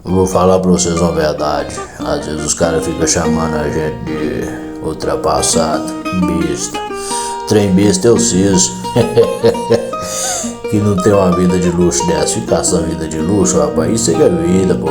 Vou falar pra vocês uma verdade. Às vezes os caras ficam chamando a gente de ultrapassado, besta. Trem besta é o Ciso. Que não tem uma vida de luxo dessa. Ficar essa vida de luxo, rapaz, isso é vida, pô.